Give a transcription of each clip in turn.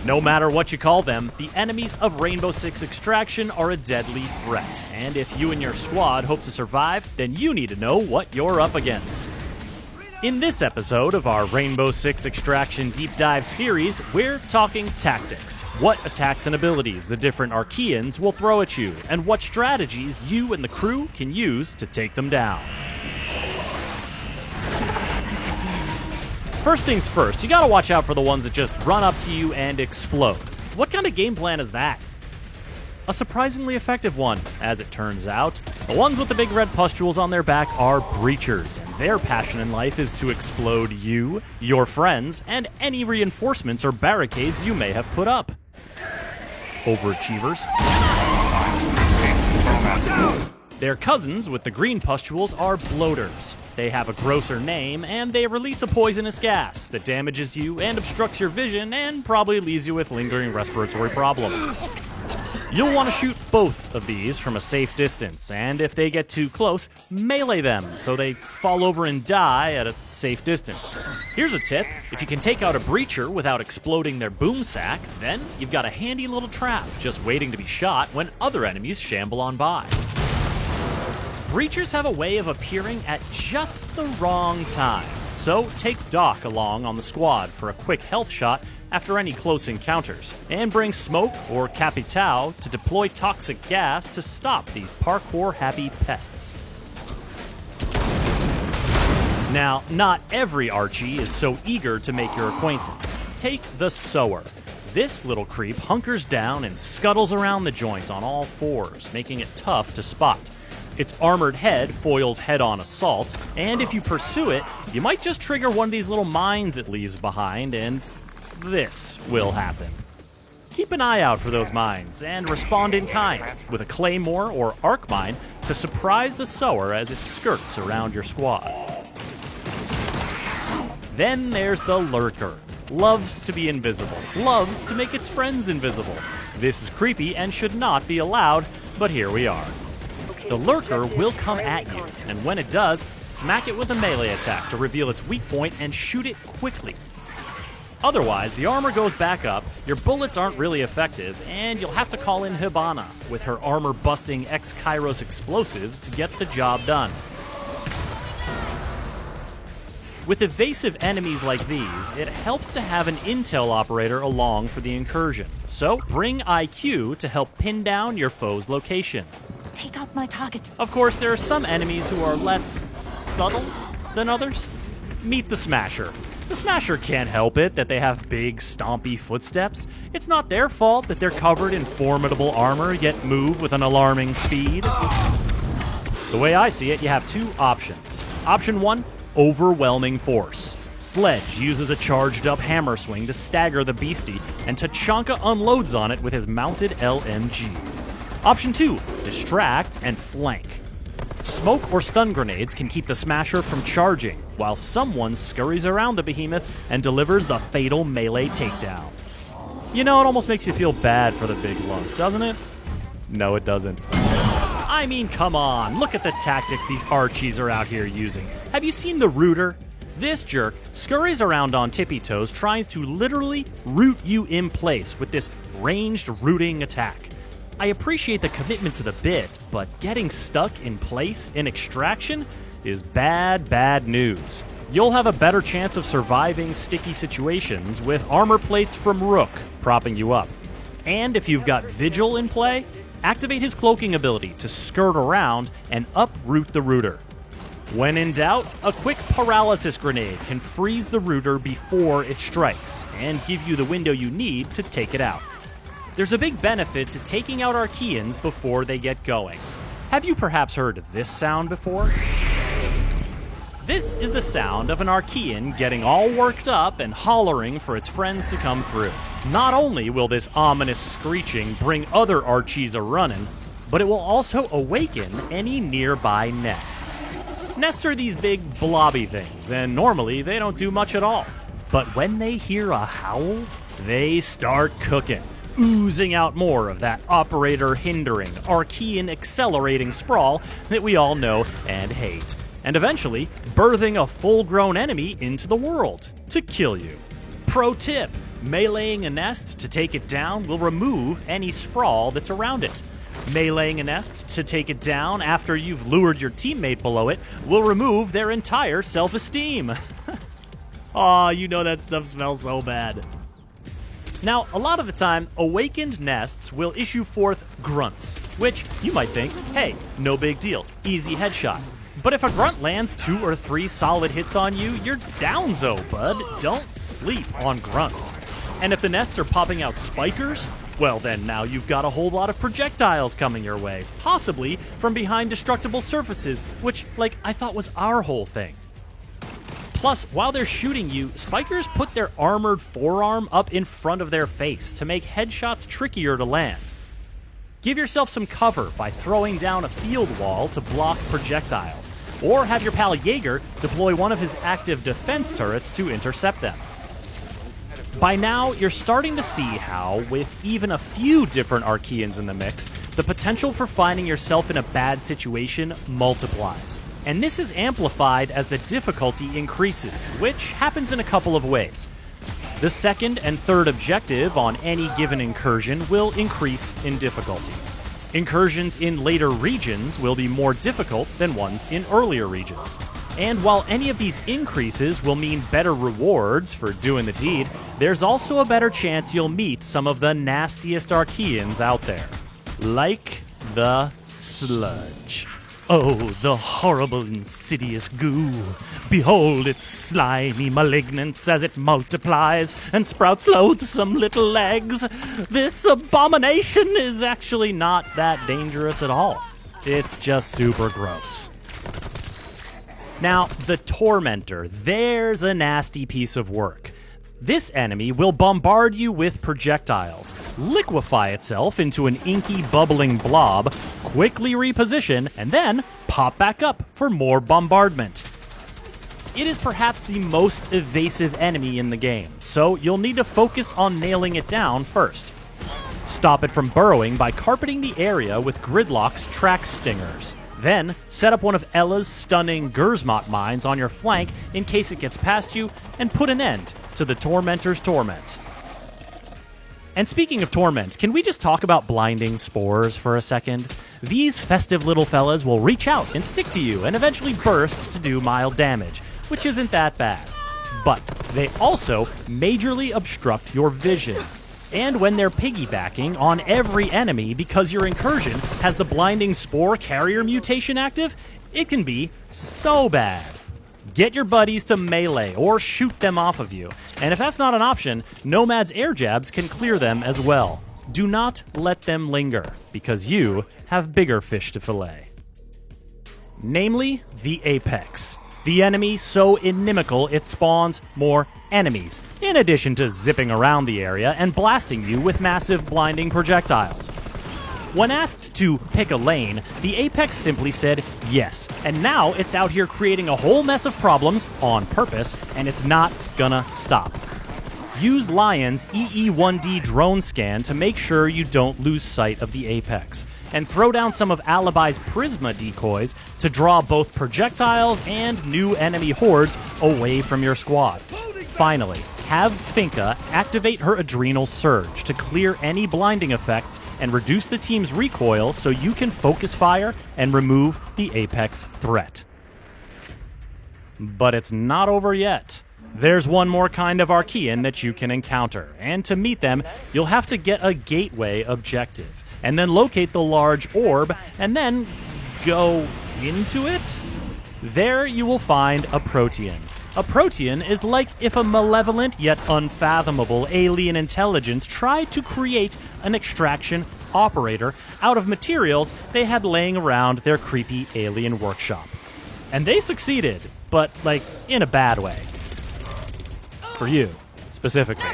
No matter what you call them, the enemies of Rainbow Six Extraction are a deadly threat, and if you and your squad hope to survive, then you need to know what you're up against. In this episode of our Rainbow Six Extraction Deep Dive series, we're talking tactics. What attacks and abilities the different Archæans will throw at you, and what strategies you and the crew can use to take them down. First things first, you gotta watch out for the ones that just run up to you and explode. What kind of game plan is that? A surprisingly effective one, as it turns out. The ones with the big red pustules on their back are breachers, and their passion in life is to explode you, your friends, and any reinforcements or barricades you may have put up. Overachievers. Their cousins with the green pustules are bloaters. They have a grosser name, and they release a poisonous gas that damages you and obstructs your vision and probably leaves you with lingering respiratory problems. You'll want to shoot both of these from a safe distance, and if they get too close, melee them so they fall over and die at a safe distance. Here's a tip: if you can take out a breacher without exploding their boom sack, then you've got a handy little trap just waiting to be shot when other enemies shamble on by. Breachers have a way of appearing at just the wrong time, so take Doc along on the squad for a quick health shot after any close encounters, and bring Smoke or Capitao to deploy toxic gas to stop these parkour-happy pests. Now, not every Archie is so eager to make your acquaintance. Take the Sower. This little creep hunkers down and scuttles around the joint on all fours, making it tough to spot. Its armored head foils head-on assault, and if you pursue it, you might just trigger one of these little mines it leaves behind, and this will happen. Keep an eye out for those mines, and respond in kind, with a claymore or arc mine to surprise the Sower as it skirts around your squad. Then there's the Lurker. Loves to be invisible, loves to make its friends invisible. This is creepy and should not be allowed, but here we are. The Lurker will come at you, and when it does, smack it with a melee attack to reveal its weak point and shoot it quickly. Otherwise, the armor goes back up, your bullets aren't really effective, and you'll have to call in Hibana with her armor-busting X-Kairos explosives to get the job done. With evasive enemies like these, it helps to have an intel operator along for the incursion. So bring IQ to help pin down your foe's location. Take out my target. Of course, there are some enemies who are less subtle than others. Meet the Smasher. The Smasher can't help it that they have big, stompy footsteps. It's not their fault that they're covered in formidable armor, yet move with an alarming speed. The way I see it, you have two options. Option 1, overwhelming force. Sledge uses a charged-up hammer swing to stagger the beastie, and Tachanka unloads on it with his mounted LMG. Option 2, distract and flank. Smoke or stun grenades can keep the Smasher from charging, while someone scurries around the behemoth and delivers the fatal melee takedown. You know, it almost makes you feel bad for the big lunk, doesn't it? No, it doesn't. I mean, come on, look at the tactics these Archies are out here using. Have you seen the Rooter? This jerk scurries around on tippy toes trying to literally root you in place with this ranged rooting attack. I appreciate the commitment to the bit, but getting stuck in place in Extraction is bad news. You'll have a better chance of surviving sticky situations with armor plates from Rook propping you up. And if you've got Vigil in play, activate his cloaking ability to skirt around and uproot the Rooter. When in doubt, a quick paralysis grenade can freeze the Rooter before it strikes and give you the window you need to take it out. There's a big benefit to taking out Archæans before they get going. Have you perhaps heard this sound before? This is the sound of an Archæan getting all worked up and hollering for its friends to come through. Not only will this ominous screeching bring other Archies a-running, but it will also awaken any nearby nests. Nests are these big blobby things, and normally they don't do much at all. But when they hear a howl, they start cooking, oozing out more of that operator-hindering, Archæan-accelerating sprawl that we all know and hate, and eventually birthing a full-grown enemy into the world to kill you. Pro tip: Meleeing a nest to take it down will remove any sprawl that's around it. Meleeing a nest to take it down after you've lured your teammate below it will remove their entire self-esteem. Aw, you know that stuff smells so bad. Now, a lot of the time, awakened nests will issue forth grunts, which you might think, hey, no big deal, easy headshot. But if a grunt lands 2 or 3 solid hits on you, you're downzo, bud. Don't sleep on grunts. And if the nests are popping out spikers, well then now you've got a whole lot of projectiles coming your way, possibly from behind destructible surfaces, which, I thought was our whole thing. Plus, while they're shooting you, spikers put their armored forearm up in front of their face to make headshots trickier to land. Give yourself some cover by throwing down a field wall to block projectiles, or have your pal Jaeger deploy one of his active defense turrets to intercept them. By now, you're starting to see how, with even a few different Archæans in the mix, the potential for finding yourself in a bad situation multiplies. And this is amplified as the difficulty increases, which happens in a couple of ways. The second and third objective on any given incursion will increase in difficulty. Incursions in later regions will be more difficult than ones in earlier regions. And while any of these increases will mean better rewards for doing the deed, there's also a better chance you'll meet some of the nastiest Archæans out there. Like the sludge. Oh, the horrible, insidious goo. Behold its slimy malignance as it multiplies and sprouts loathsome little legs. This abomination is actually not that dangerous at all. It's just super gross. Now, the Tormentor, there's a nasty piece of work. This enemy will bombard you with projectiles, liquefy itself into an inky, bubbling blob, quickly reposition, and then pop back up for more bombardment. It is perhaps the most evasive enemy in the game, so you'll need to focus on nailing it down first. Stop it from burrowing by carpeting the area with Gridlock's track stingers. Then, set up one of Ella's stunning Gersmot mines on your flank in case it gets past you, and put an end to the Tormentor's torment. And speaking of torment, can we just talk about blinding spores for a second? These festive little fellas will reach out and stick to you and eventually burst to do mild damage, which isn't that bad. But they also majorly obstruct your vision. And when they're piggybacking on every enemy because your incursion has the blinding spore carrier mutation active, it can be so bad. Get your buddies to melee or shoot them off of you. And if that's not an option, Nomad's air jabs can clear them as well. Do not let them linger, because you have bigger fish to fillet. Namely, the Apex. The enemy so inimical it spawns more enemies, in addition to zipping around the area and blasting you with massive blinding projectiles. When asked to pick a lane, the Apex simply said yes, and now it's out here creating a whole mess of problems on purpose, and it's not gonna stop. Use Lion's EE1D drone scan to make sure you don't lose sight of the Apex, and throw down some of Alibi's Prisma decoys to draw both projectiles and new enemy hordes away from your squad. Finally, have Finka activate her Adrenal Surge to clear any blinding effects and reduce the team's recoil so you can focus fire and remove the Apex threat. But it's not over yet. There's one more kind of Archæan that you can encounter, and to meet them, you'll have to get a gateway objective, and then locate the large orb, and then go into it? There you will find a Protean. A Protean is like if a malevolent yet unfathomable alien intelligence tried to create an extraction operator out of materials they had laying around their creepy alien workshop. And they succeeded, but in a bad way. For you, specifically.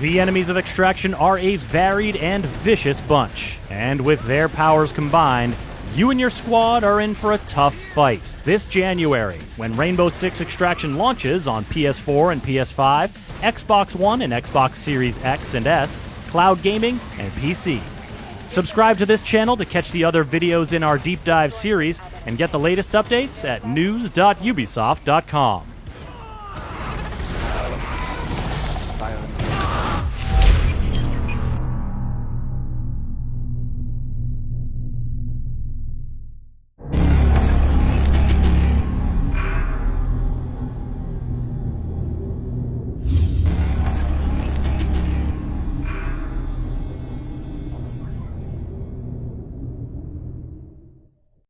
The enemies of Extraction are a varied and vicious bunch, and with their powers combined, you and your squad are in for a tough fight this January when Rainbow Six Extraction launches on PS4 and PS5, Xbox One and Xbox Series X and S, cloud gaming, and PC. Subscribe to this channel to catch the other videos in our deep dive series and get the latest updates at news.ubisoft.com.